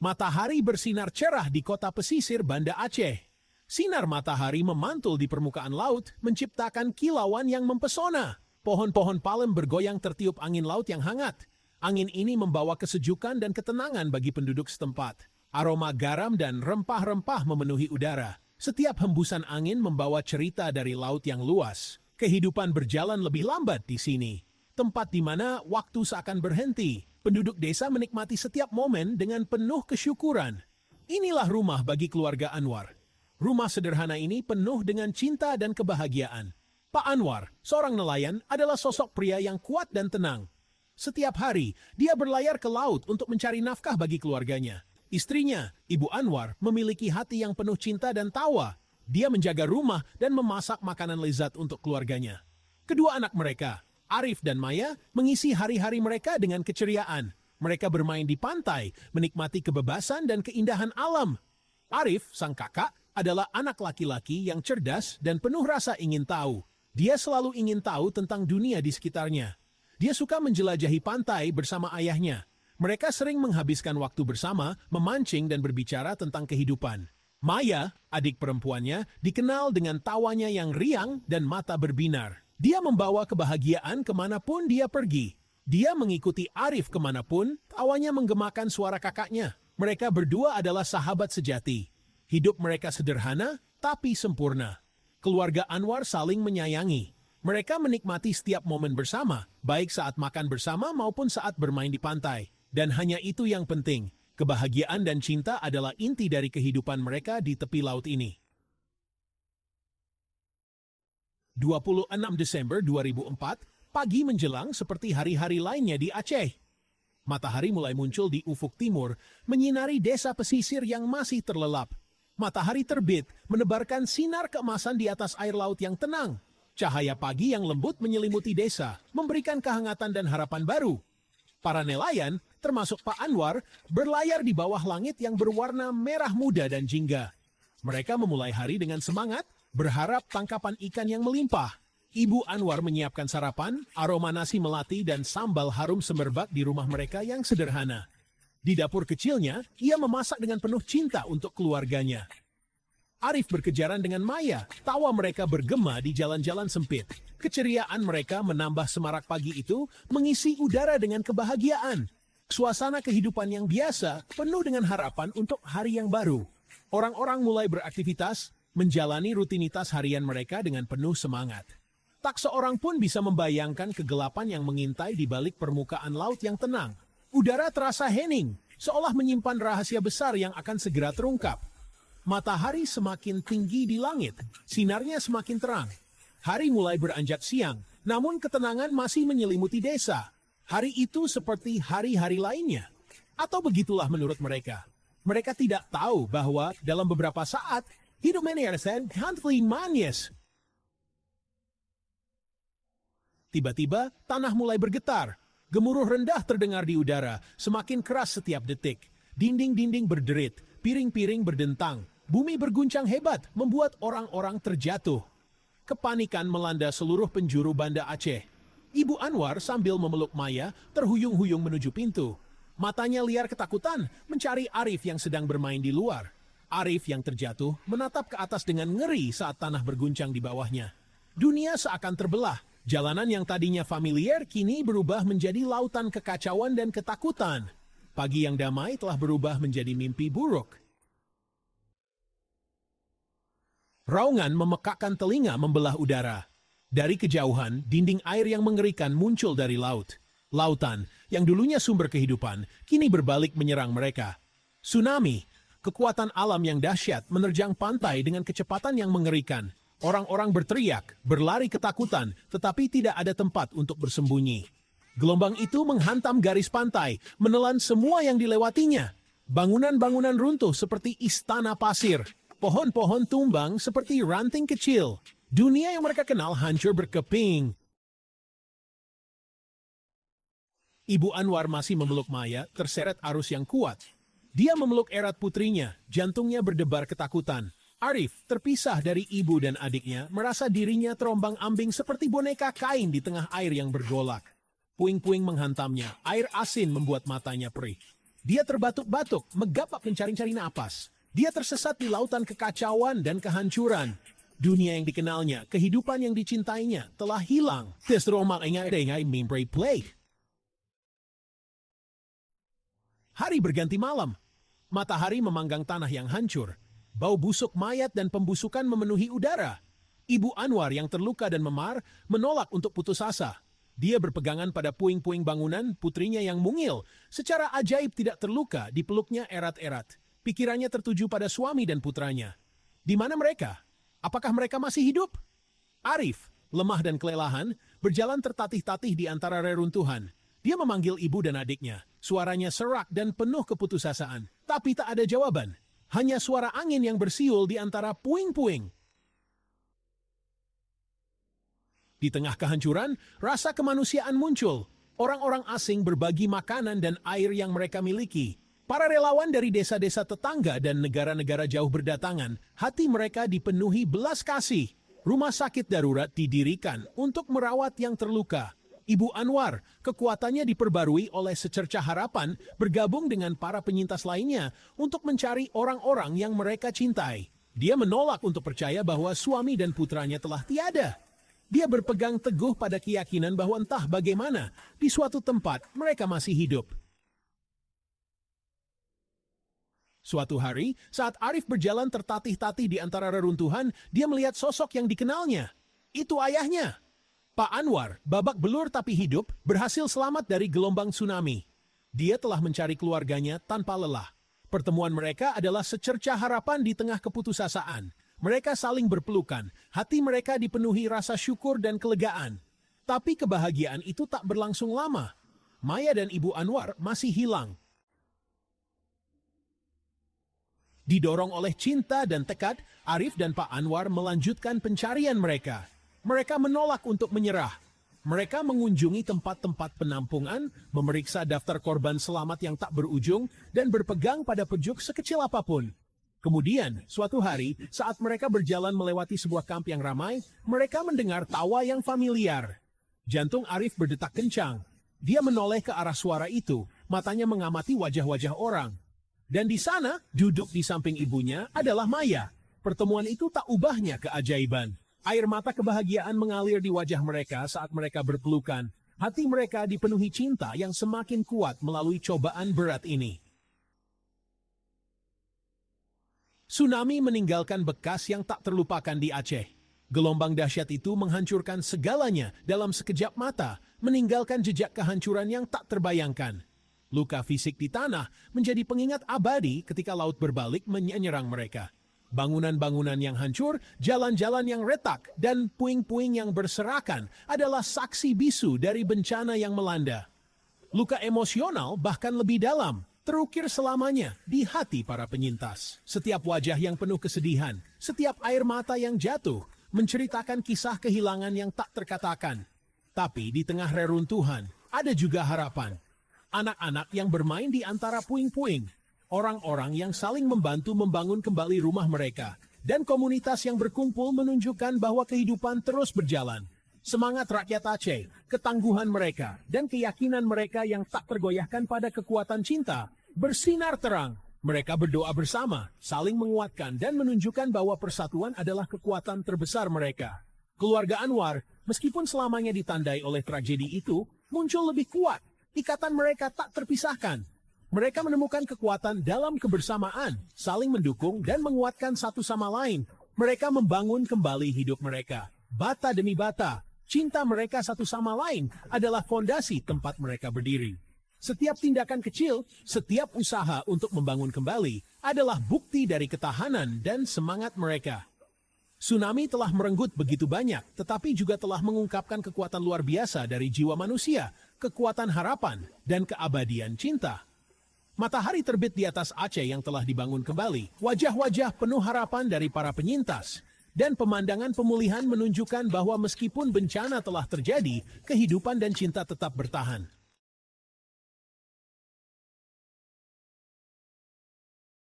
Matahari bersinar cerah di kota pesisir Banda Aceh. Sinar matahari memantul di permukaan laut, menciptakan kilauan yang mempesona. Pohon-pohon palem bergoyang tertiup angin laut yang hangat. Angin ini membawa kesejukan dan ketenangan bagi penduduk setempat. Aroma garam dan rempah-rempah memenuhi udara. Setiap hembusan angin membawa cerita dari laut yang luas. Kehidupan berjalan lebih lambat di sini. Tempat di mana waktu seakan berhenti. Penduduk desa menikmati setiap momen dengan penuh kesyukuran. Inilah rumah bagi keluarga Anwar. Rumah sederhana ini penuh dengan cinta dan kebahagiaan. Pak Anwar, seorang nelayan, adalah sosok pria yang kuat dan tenang. Setiap hari, dia berlayar ke laut untuk mencari nafkah bagi keluarganya. Istrinya, Ibu Anwar, memiliki hati yang penuh cinta dan tawa. Dia menjaga rumah dan memasak makanan lezat untuk keluarganya. Kedua anak mereka, Arif dan Maya, mengisi hari-hari mereka dengan keceriaan. Mereka bermain di pantai, menikmati kebebasan dan keindahan alam. Arif, sang kakak, adalah anak laki-laki yang cerdas dan penuh rasa ingin tahu. Dia selalu ingin tahu tentang dunia di sekitarnya. Dia suka menjelajahi pantai bersama ayahnya. Mereka sering menghabiskan waktu bersama, memancing dan berbicara tentang kehidupan. Maya, adik perempuannya, dikenal dengan tawanya yang riang dan mata berbinar. Dia membawa kebahagiaan kemanapun dia pergi. Dia mengikuti Arif kemanapun, tawanya menggemakan suara kakaknya. Mereka berdua adalah sahabat sejati. Hidup mereka sederhana, tapi sempurna. Keluarga Anwar saling menyayangi. Mereka menikmati setiap momen bersama, baik saat makan bersama maupun saat bermain di pantai. Dan hanya itu yang penting, kebahagiaan dan cinta adalah inti dari kehidupan mereka di tepi laut ini. 26 Desember 2004, pagi menjelang seperti hari-hari lainnya di Aceh. Matahari mulai muncul di ufuk timur, menyinari desa pesisir yang masih terlelap. Matahari terbit, menebarkan sinar keemasan di atas air laut yang tenang. Cahaya pagi yang lembut menyelimuti desa, memberikan kehangatan dan harapan baru. Para nelayan, termasuk Pak Anwar, berlayar di bawah langit yang berwarna merah muda dan jingga. Mereka memulai hari dengan semangat, berharap tangkapan ikan yang melimpah. Ibu Anwar menyiapkan sarapan, aroma nasi melati dan sambal harum semerbak di rumah mereka yang sederhana. Di dapur kecilnya, ia memasak dengan penuh cinta untuk keluarganya. Arif berkejaran dengan Maya, tawa mereka bergema di jalan-jalan sempit. Keceriaan mereka menambah semarak pagi itu, mengisi udara dengan kebahagiaan. Suasana kehidupan yang biasa, penuh dengan harapan untuk hari yang baru. Orang-orang mulai beraktivitas, menjalani rutinitas harian mereka dengan penuh semangat. Tak seorang pun bisa membayangkan kegelapan yang mengintai di balik permukaan laut yang tenang. Udara terasa hening, seolah menyimpan rahasia besar yang akan segera terungkap. Matahari semakin tinggi di langit, sinarnya semakin terang. Hari mulai beranjak siang, namun ketenangan masih menyelimuti desa. Hari itu seperti hari-hari lainnya. Atau begitulah menurut mereka. Mereka tidak tahu bahwa dalam beberapa saat, hidup mereka sangatlah manis. Tiba-tiba, tanah mulai bergetar. Gemuruh rendah terdengar di udara, semakin keras setiap detik. Dinding-dinding berderit, piring-piring berdentang. Bumi berguncang hebat, membuat orang-orang terjatuh. Kepanikan melanda seluruh penjuru Banda Aceh. Ibu Anwar sambil memeluk Maya, terhuyung-huyung menuju pintu. Matanya liar ketakutan, mencari Arif yang sedang bermain di luar. Arif yang terjatuh, menatap ke atas dengan ngeri saat tanah berguncang di bawahnya. Dunia seakan terbelah. Jalanan yang tadinya familiar kini berubah menjadi lautan kekacauan dan ketakutan. Pagi yang damai telah berubah menjadi mimpi buruk. Raungan memekakkan telinga membelah udara. Dari kejauhan, dinding air yang mengerikan muncul dari laut. Lautan, yang dulunya sumber kehidupan, kini berbalik menyerang mereka. Tsunami, kekuatan alam yang dahsyat menerjang pantai dengan kecepatan yang mengerikan. Orang-orang berteriak, berlari ketakutan, tetapi tidak ada tempat untuk bersembunyi. Gelombang itu menghantam garis pantai, menelan semua yang dilewatinya. Bangunan-bangunan runtuh seperti istana pasir. Pohon-pohon tumbang seperti ranting kecil. Dunia yang mereka kenal hancur berkeping. Ibu Anwar masih memeluk Maya, terseret arus yang kuat. Dia memeluk erat putrinya, jantungnya berdebar ketakutan. Arif, terpisah dari ibu dan adiknya, merasa dirinya terombang-ambing seperti boneka kain di tengah air yang bergolak. Puing-puing menghantamnya, air asin membuat matanya perih. Dia terbatuk-batuk, megapak mencari-cari napas. Dia tersesat di lautan kekacauan dan kehancuran. Dunia yang dikenalnya, kehidupan yang dicintainya, telah hilang. Hari berganti malam. Matahari memanggang tanah yang hancur. Bau busuk mayat dan pembusukan memenuhi udara. Ibu Anwar yang terluka dan memar menolak untuk putus asa. Dia berpegangan pada puing-puing bangunan putrinya yang mungil. Secara ajaib tidak terluka, dipeluknya erat-erat. Pikirannya tertuju pada suami dan putranya. Di mana mereka? Apakah mereka masih hidup? Arif, lemah dan kelelahan, berjalan tertatih-tatih di antara reruntuhan. Dia memanggil ibu dan adiknya. Suaranya serak dan penuh keputusasaan. Tapi tak ada jawaban. Hanya suara angin yang bersiul di antara puing-puing. Di tengah kehancuran, rasa kemanusiaan muncul. Orang-orang asing berbagi makanan dan air yang mereka miliki. Para relawan dari desa-desa tetangga dan negara-negara jauh berdatangan. Hati mereka dipenuhi belas kasih. Rumah sakit darurat didirikan untuk merawat yang terluka. Ibu Anwar, kekuatannya diperbarui oleh secercah harapan bergabung dengan para penyintas lainnya untuk mencari orang-orang yang mereka cintai. Dia menolak untuk percaya bahwa suami dan putranya telah tiada. Dia berpegang teguh pada keyakinan bahwa entah bagaimana, di suatu tempat mereka masih hidup. Suatu hari, saat Arif berjalan tertatih-tatih di antara reruntuhan, dia melihat sosok yang dikenalnya. Itu ayahnya. Pak Anwar, babak belur tapi hidup, berhasil selamat dari gelombang tsunami. Dia telah mencari keluarganya tanpa lelah. Pertemuan mereka adalah secercah harapan di tengah keputusasaan. Mereka saling berpelukan, hati mereka dipenuhi rasa syukur dan kelegaan. Tapi kebahagiaan itu tak berlangsung lama. Maya dan Ibu Anwar masih hilang. Didorong oleh cinta dan tekad, Arif dan Pak Anwar melanjutkan pencarian mereka. Mereka menolak untuk menyerah. Mereka mengunjungi tempat-tempat penampungan, memeriksa daftar korban selamat yang tak berujung, dan berpegang pada pejuk sekecil apapun. Kemudian, suatu hari, saat mereka berjalan melewati sebuah kamp yang ramai, mereka mendengar tawa yang familiar. Jantung Arif berdetak kencang. Dia menoleh ke arah suara itu, matanya mengamati wajah-wajah orang. Dan di sana, duduk di samping ibunya, adalah Maya. Pertemuan itu tak ubahnya keajaiban. Air mata kebahagiaan mengalir di wajah mereka saat mereka berpelukan. Hati mereka dipenuhi cinta yang semakin kuat melalui cobaan berat ini. Tsunami meninggalkan bekas yang tak terlupakan di Aceh. Gelombang dahsyat itu menghancurkan segalanya dalam sekejap mata, meninggalkan jejak kehancuran yang tak terbayangkan. Luka fisik di tanah menjadi pengingat abadi ketika laut berbalik menyerang mereka. Bangunan-bangunan yang hancur, jalan-jalan yang retak, dan puing-puing yang berserakan adalah saksi bisu dari bencana yang melanda. Luka emosional bahkan lebih dalam, terukir selamanya di hati para penyintas. Setiap wajah yang penuh kesedihan, setiap air mata yang jatuh, menceritakan kisah kehilangan yang tak terkatakan. Tapi di tengah reruntuhan, ada juga harapan. Anak-anak yang bermain di antara puing-puing, orang-orang yang saling membantu membangun kembali rumah mereka, dan komunitas yang berkumpul menunjukkan bahwa kehidupan terus berjalan. Semangat rakyat Aceh, ketangguhan mereka, dan keyakinan mereka yang tak tergoyahkan pada kekuatan cinta, bersinar terang. Mereka berdoa bersama, saling menguatkan, dan menunjukkan bahwa persatuan adalah kekuatan terbesar mereka. Keluarga Anwar, meskipun selamanya ditandai oleh tragedi itu, muncul lebih kuat. Ikatan mereka tak terpisahkan. Mereka menemukan kekuatan dalam kebersamaan, saling mendukung dan menguatkan satu sama lain. Mereka membangun kembali hidup mereka, bata demi bata. Cinta mereka satu sama lain adalah fondasi tempat mereka berdiri. Setiap tindakan kecil, setiap usaha untuk membangun kembali adalah bukti dari ketahanan dan semangat mereka. Tsunami telah merenggut begitu banyak, tetapi juga telah mengungkapkan kekuatan luar biasa dari jiwa manusia, kekuatan harapan, dan keabadian cinta. Matahari terbit di atas Aceh yang telah dibangun kembali, wajah-wajah penuh harapan dari para penyintas, dan pemandangan pemulihan menunjukkan bahwa meskipun bencana telah terjadi, kehidupan dan cinta tetap bertahan.